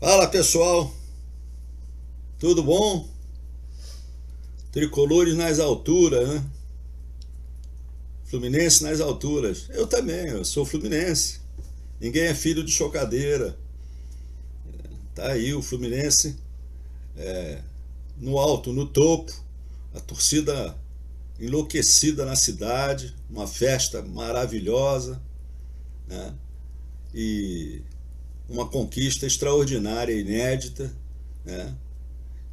Fala pessoal, tudo bom? Tricolores nas alturas, né? Fluminense nas alturas. Eu também, eu sou fluminense. Ninguém é filho de chocadeira. Tá aí o Fluminense no alto, no topo. A torcida enlouquecida na cidade, uma festa maravilhosa, né? E uma conquista extraordinária, inédita, né?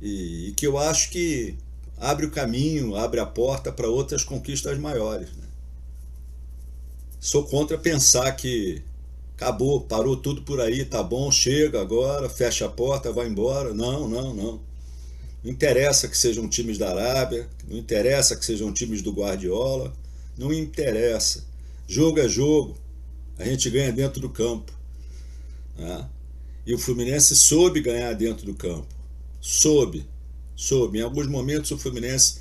E que eu acho que abre o caminho, abre a porta para outras conquistas maiores, né? Sou contra pensar que acabou, parou tudo por aí, tá bom, chega agora, fecha a porta, vai embora. Não, não, não. Não interessa que sejam times da Arábia, não interessa que sejam times do Guardiola, não interessa. Jogo é jogo, a gente ganha dentro do campo, né? E o Fluminense soube ganhar dentro do campo. Soube, soube. Em alguns momentos o Fluminense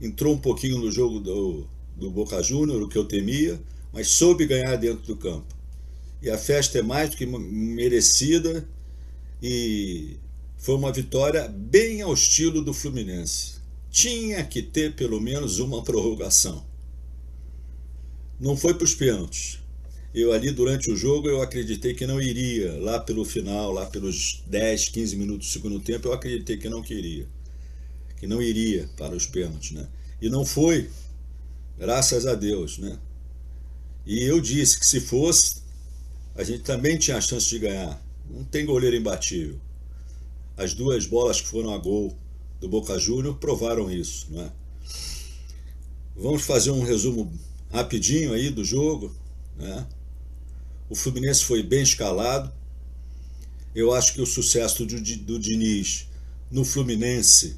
entrou um pouquinho no jogo do Boca Júnior, o que eu temia, mas soube ganhar dentro do campo. E a festa é mais do que merecida e foi uma vitória bem ao estilo do Fluminense. Tinha que ter pelo menos uma prorrogação. Não foi para os pênaltis. Eu ali durante o jogo eu acreditei que não iria. Lá pelo final, lá pelos 10, 15 minutos do segundo tempo, eu acreditei que não queria. Que não iria para os pênaltis, né? E não foi, graças a Deus, né? E eu disse que se fosse, a gente também tinha a chance de ganhar. Não tem goleiro imbatível. As duas bolas que foram a gol do Boca Júnior provaram isso, não é? Vamos fazer um resumo rapidinho aí do jogo, né? O Fluminense foi bem escalado. Eu acho que o sucesso do Diniz no Fluminense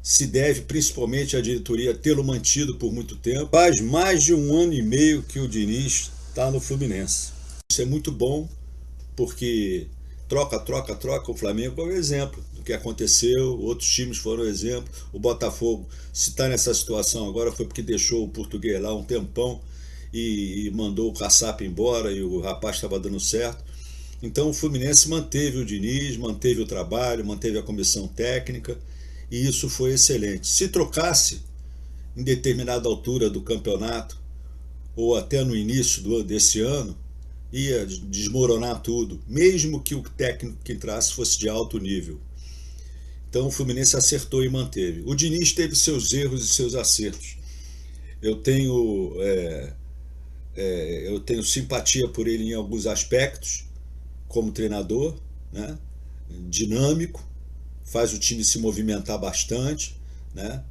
se deve principalmente à diretoria tê-lo mantido por muito tempo. Faz mais de um ano e meio que o Diniz está no Fluminense. Isso é muito bom porque troca, troca, troca. O Flamengo é um exemplo do que aconteceu, outros times foram exemplo. O Botafogo, se está nessa situação agora, foi porque deixou o português lá um tempão e mandou o caçapa embora e o rapaz estava dando certo. Então o Fluminense manteve o Diniz, manteve o trabalho, manteve a comissão técnica e isso foi excelente. Se trocasse em determinada altura do campeonato ou até no início desse ano, ia desmoronar tudo, mesmo que o técnico que entrasse fosse de alto nível. Então o Fluminense acertou e manteve. O Diniz teve seus erros e seus acertos. Eu tenho, eu tenho simpatia por ele em alguns aspectos, como treinador, né? Dinâmico, faz o time se movimentar bastante, né?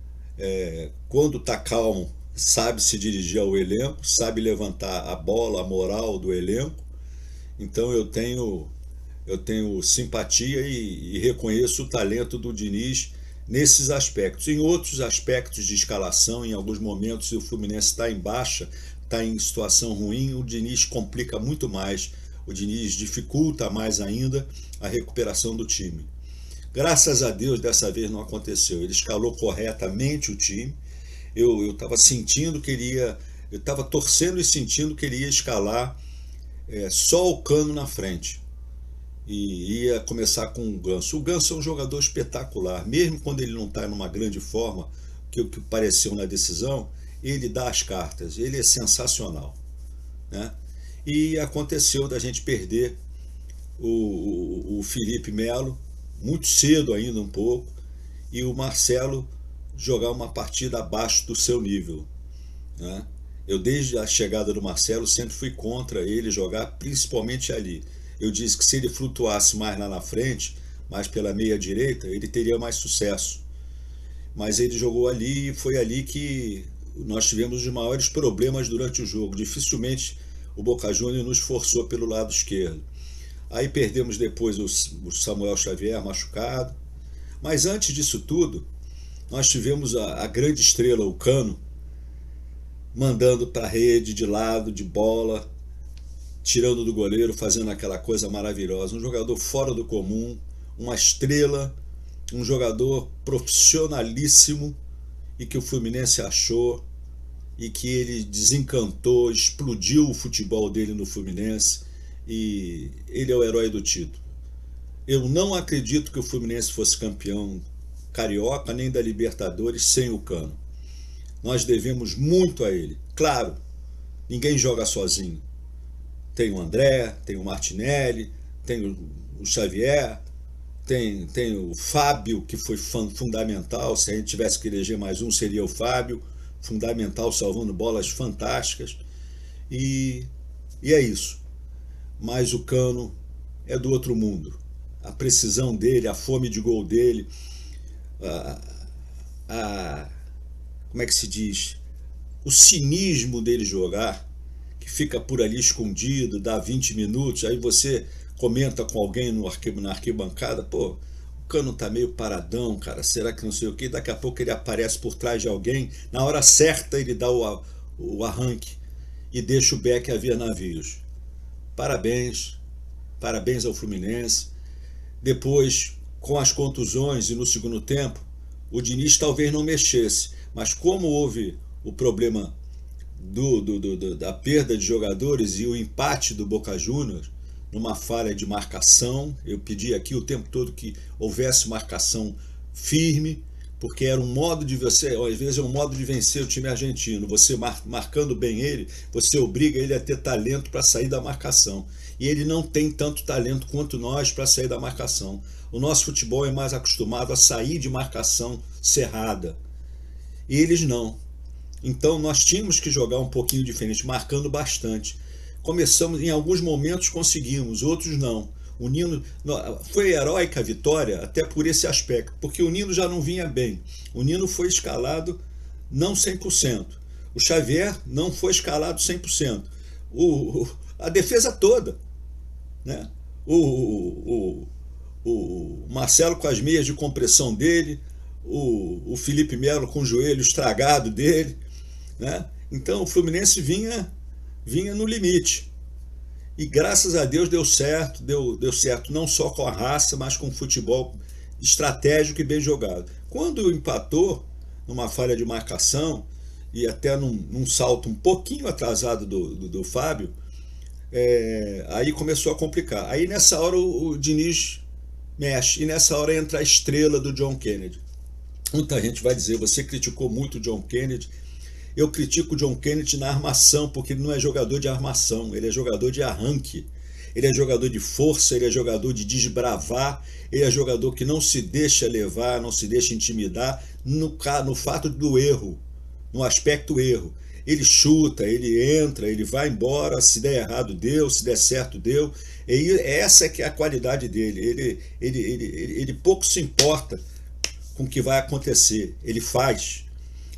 Quando está calmo, sabe se dirigir ao elenco, sabe levantar a bola, a moral do elenco. Então eu tenho simpatia e reconheço o talento do Diniz nesses aspectos. Em outros aspectos de escalação, em alguns momentos, se o Fluminense está em baixa, está em situação ruim, o Diniz complica muito mais, o Diniz dificulta mais ainda a recuperação do time. Graças a Deus, dessa vez não aconteceu. Ele escalou corretamente o time. Eu estava sentindo que ele ia. Eu estava torcendo e sentindo que ele ia escalar só o Cano na frente e ia começar com o Ganso. O Ganso é um jogador espetacular, mesmo quando ele não está numa grande forma, que o que pareceu na decisão, ele dá as cartas, ele é sensacional, né? E aconteceu da gente perder o Felipe Melo, muito cedo ainda um pouco, e o Marcelo jogar uma partida abaixo do seu nível, né? Eu, desde a chegada do Marcelo, sempre fui contra ele jogar, principalmente ali. Eu disse que se ele flutuasse mais lá na frente, mais pela meia direita, ele teria mais sucesso. Mas ele jogou ali e foi ali que nós tivemos os maiores problemas durante o jogo. Dificilmente o Boca Juniors nos forçou pelo lado esquerdo. Aí perdemos depois o Samuel Xavier machucado. Mas antes disso tudo, nós tivemos a grande estrela, o Cano, mandando para a rede, de lado, de bola, tirando do goleiro, fazendo aquela coisa maravilhosa. Um jogador fora do comum, uma estrela, um jogador profissionalíssimo e que o Fluminense achou e que ele desencantou, explodiu o futebol dele no Fluminense e ele é o herói do título. Eu não acredito que o Fluminense fosse campeão carioca nem da Libertadores sem o Cano. Nós devemos muito a ele. Claro, ninguém joga sozinho. Tem o André, tem o Martinelli, tem o Xavier, tem o Fábio, que foi fundamental. Se a gente tivesse que eleger mais um, seria o Fábio, fundamental, salvando bolas fantásticas. E é isso. Mas o Cano é do outro mundo. A precisão dele, a fome de gol dele, como é que se diz? O cinismo dele jogar, que fica por ali escondido, dá 20 minutos, aí você comenta com alguém na arquibancada, pô, o Cano tá meio paradão, cara, será que não sei o que? Daqui a pouco ele aparece por trás de alguém, na hora certa ele dá o arranque e deixa o Beck a via navios. Parabéns ao Fluminense. Depois, com as contusões e no segundo tempo, o Diniz talvez não mexesse, mas como houve o problema da perda de jogadores e o empate do Boca Juniors, numa falha de marcação, eu pedi aqui o tempo todo que houvesse marcação firme, porque era um modo de você, às vezes é um modo de vencer o time argentino, você marcando bem ele, você obriga ele a ter talento para sair da marcação, e ele não tem tanto talento quanto nós para sair da marcação. O nosso futebol é mais acostumado a sair de marcação cerrada, e eles não. Então nós tínhamos que jogar um pouquinho diferente, marcando bastante. Começamos, em alguns momentos conseguimos, outros não. O Nino, foi heróica a vitória até por esse aspecto, porque o Nino já não vinha bem. O Nino foi escalado não 100%. O Xavier não foi escalado 100%. A defesa toda, né? O Marcelo com as meias de compressão dele, o Felipe Melo com o joelho estragado dele, né? Então o Fluminense vinha no limite. E graças a Deus deu certo não só com a raça, mas com o futebol estratégico e bem jogado. Quando empatou, numa falha de marcação, e até num salto um pouquinho atrasado do Fábio, aí começou a complicar. Aí nessa hora o Diniz mexe, e nessa hora entra a estrela do John Kennedy. Muita gente vai dizer, você criticou muito o John Kennedy. Eu critico o John Kennedy na armação, porque ele não é jogador de armação, ele é jogador de arranque, ele é jogador de força, ele é jogador de desbravar, ele é jogador que não se deixa levar, não se deixa intimidar no fato do erro, no aspecto erro. Ele chuta, ele entra, ele vai embora, se der errado deu, se der certo deu, e essa é que é a qualidade dele, ele pouco se importa com o que vai acontecer, ele faz.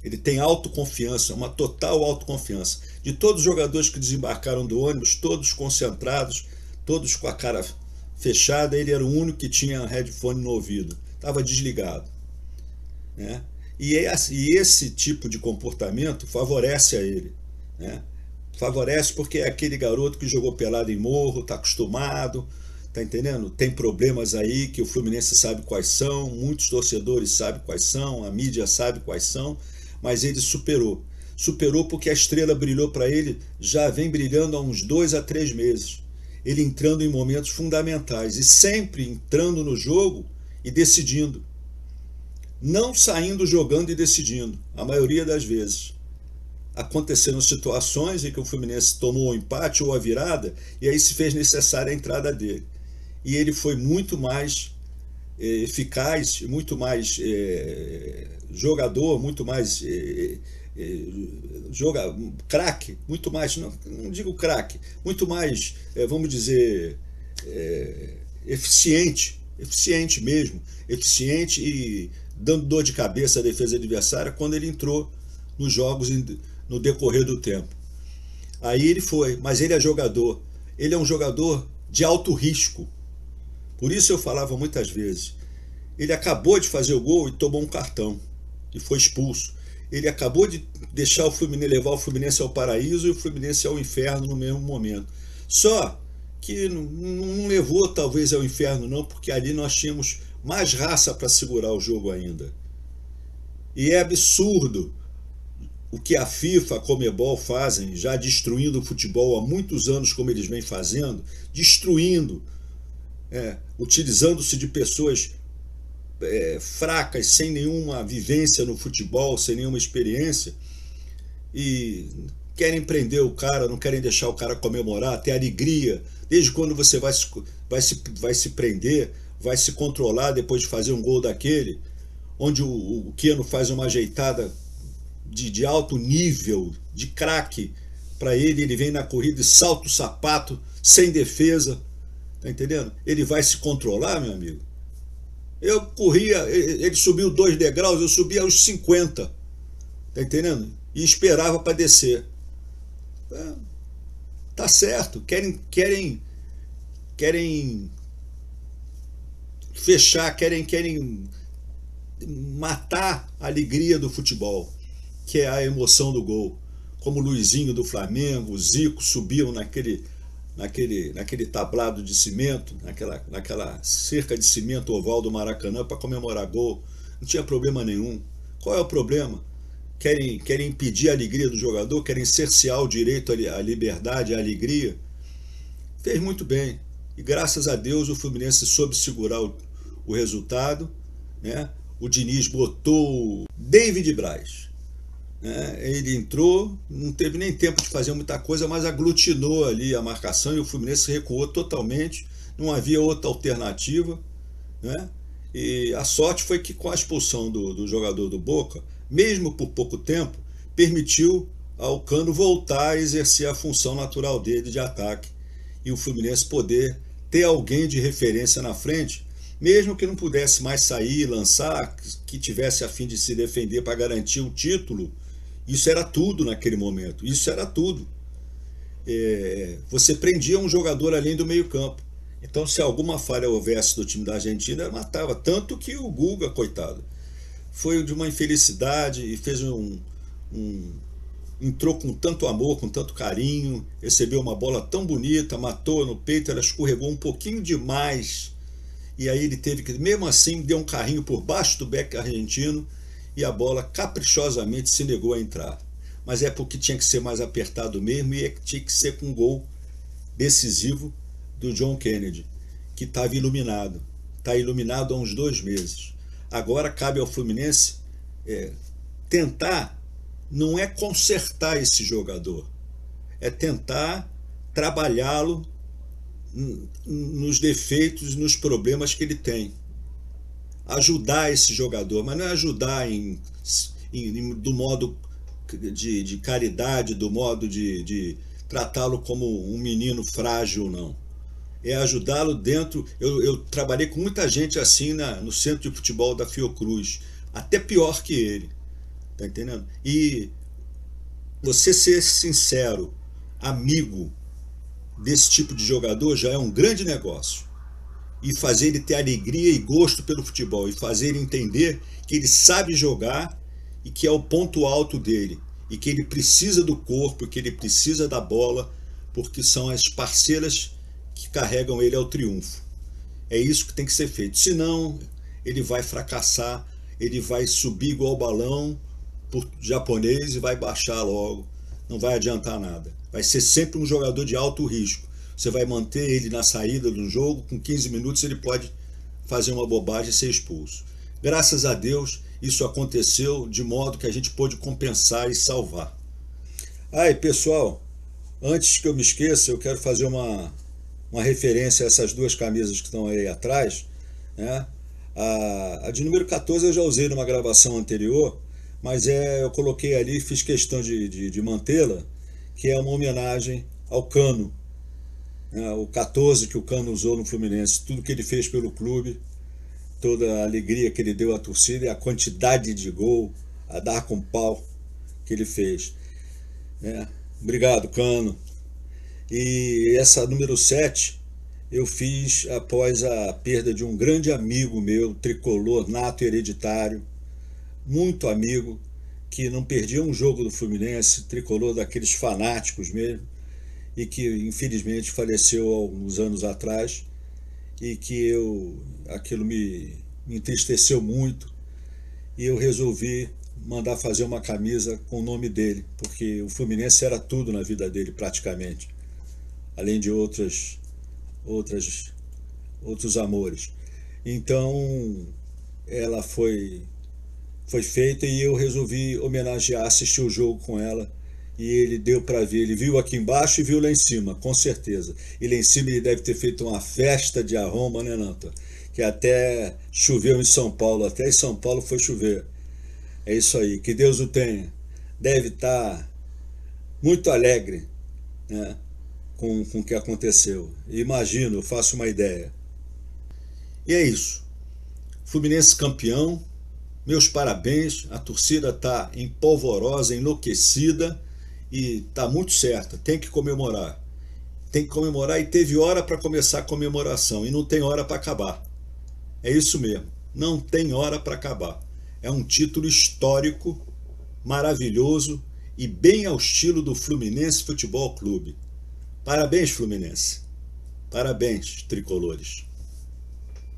Ele tem autoconfiança, uma total autoconfiança. De todos os jogadores que desembarcaram do ônibus, todos concentrados, todos com a cara fechada, ele era o único que tinha headphone no ouvido. Estava desligado, né? E esse tipo de comportamento favorece a ele, né? Favorece porque é aquele garoto que jogou pelado em morro, está acostumado, tá entendendo? Tem problemas aí que o Fluminense sabe quais são, muitos torcedores sabem quais são, a mídia sabe quais são, mas ele superou. Superou porque a estrela brilhou para ele, já vem brilhando há uns 2 a 3 meses. Ele entrando em momentos fundamentais e sempre entrando no jogo e decidindo. Não saindo jogando e decidindo, a maioria das vezes. Aconteceram situações em que o Fluminense tomou o empate ou a virada e aí se fez necessária a entrada dele. E ele foi muito mais eficaz, muito mais jogador, muito mais craque, muito mais, não digo craque, muito mais, vamos dizer, eficiente mesmo, eficiente e dando dor de cabeça à defesa adversária quando ele entrou nos jogos no decorrer do tempo. Aí ele foi, mas ele é jogador, ele é um jogador de alto risco. Por isso eu falava muitas vezes, ele acabou de fazer o gol e tomou um cartão e foi expulso. Ele acabou de deixar levar o Fluminense ao paraíso e o Fluminense ao inferno no mesmo momento. Só que não levou talvez ao inferno não, porque ali nós tínhamos mais raça para segurar o jogo ainda. E é absurdo o que a FIFA, a Conmebol fazem, já destruindo o futebol há muitos anos, como eles vêm fazendo, destruindo, utilizando-se de pessoas fracas, sem nenhuma vivência no futebol, sem nenhuma experiência, e querem prender o cara, não querem deixar o cara comemorar, ter alegria. Desde quando você vai se prender, vai se controlar depois de fazer um gol daquele, onde o Keno faz uma ajeitada de alto nível, de craque, para ele vem na corrida e salta o sapato, sem defesa, tá entendendo? Ele vai se controlar, meu amigo? Eu corria, ele subiu 2 degraus, eu subia aos 50, tá entendendo? E esperava para descer. Tá certo, querem fechar, querem matar a alegria do futebol, que é a emoção do gol. Como o Luizinho do Flamengo, o Zico subiam naquele tablado de cimento, naquela cerca de cimento oval do Maracanã para comemorar gol. Não tinha problema nenhum. Qual é o problema? Querem impedir a alegria do jogador, querem cercear o direito à liberdade, à alegria. Fez muito bem. E graças a Deus o Fluminense soube segurar o resultado, né? O Diniz botou David Braz, né? Ele entrou, não teve nem tempo de fazer muita coisa, mas aglutinou ali a marcação e o Fluminense recuou totalmente, não havia outra alternativa, né? E a sorte foi que com a expulsão do jogador do Boca, mesmo por pouco tempo, permitiu ao Cano voltar a exercer a função natural dele de ataque e o Fluminense poder ter alguém de referência na frente, mesmo que não pudesse mais sair, lançar, que tivesse a fim de se defender para garantir o título. Isso era tudo naquele momento, isso era tudo. Você prendia um jogador além do meio campo. Então, se alguma falha houvesse do time da Argentina, matava. Tanto que o Guga, coitado, foi de uma infelicidade e fez entrou com tanto amor, com tanto carinho, recebeu uma bola tão bonita, matou no peito, ela escorregou um pouquinho demais. E aí ele teve que, mesmo assim, deu um carrinho por baixo do beco argentino e a bola caprichosamente se negou a entrar. Mas é porque tinha que ser mais apertado mesmo e tinha que ser com um gol decisivo do John Kennedy, que estava iluminado. Está iluminado há uns 2 meses. Agora cabe ao Fluminense tentar, não é consertar esse jogador, é tentar trabalhá-lo nos defeitos, nos problemas que ele tem. Ajudar esse jogador, mas não é ajudar do modo de caridade, do modo de tratá-lo como um menino frágil, não. É ajudá-lo dentro. Eu trabalhei com muita gente assim no centro de futebol da Fiocruz, até pior que ele, tá entendendo? E você ser sincero, amigo desse tipo de jogador já é um grande negócio. E fazer ele ter alegria e gosto pelo futebol, e fazer ele entender que ele sabe jogar e que é o ponto alto dele, e que ele precisa do corpo, que ele precisa da bola, porque são as parceiras que carregam ele ao triunfo. É isso que tem que ser feito. Senão, ele vai fracassar, ele vai subir igual balão por japonês e vai baixar logo. Não vai adiantar nada. Vai ser sempre um jogador de alto risco. Você vai manter ele na saída do jogo, com 15 minutos ele pode fazer uma bobagem e ser expulso. Graças a Deus, isso aconteceu de modo que a gente pôde compensar e salvar. E pessoal, antes que eu me esqueça, eu quero fazer uma referência a essas 2 camisas que estão aí atrás, né? A de número 14 eu já usei numa gravação anterior, mas eu coloquei ali, fiz questão de mantê-la, que é uma homenagem ao Cano, né? O 14 que o Cano usou no Fluminense, tudo que ele fez pelo clube, toda a alegria que ele deu à torcida e a quantidade de gol, a dar com pau que ele fez, né? Obrigado, Cano. E essa número 7 eu fiz após a perda de um grande amigo meu, tricolor, nato e hereditário, muito amigo, que não perdia um jogo do Fluminense, tricolor daqueles fanáticos mesmo, e que infelizmente faleceu há alguns anos atrás, e que aquilo me entristeceu muito, e eu resolvi mandar fazer uma camisa com o nome dele, porque o Fluminense era tudo na vida dele praticamente, além de outros amores. Então ela foi feita e eu resolvi homenagear, assistir o jogo com ela. E ele deu para ver, ele viu aqui embaixo e viu lá em cima, com certeza. E lá em cima ele deve ter feito uma festa de arromba, né, Nanta? Que até choveu em São Paulo, até em São Paulo foi chover. É isso aí, que Deus o tenha. Deve estar muito alegre, né, com o que aconteceu. Imagino, eu faço uma ideia. E é isso. Fluminense campeão, meus parabéns, a torcida está empolvorosa, enlouquecida e está muito certa, tem que comemorar. Tem que comemorar e teve hora para começar a comemoração e não tem hora para acabar. É isso mesmo, não tem hora para acabar. É um título histórico, maravilhoso e bem ao estilo do Fluminense Futebol Clube. Parabéns, Fluminense. Parabéns, tricolores.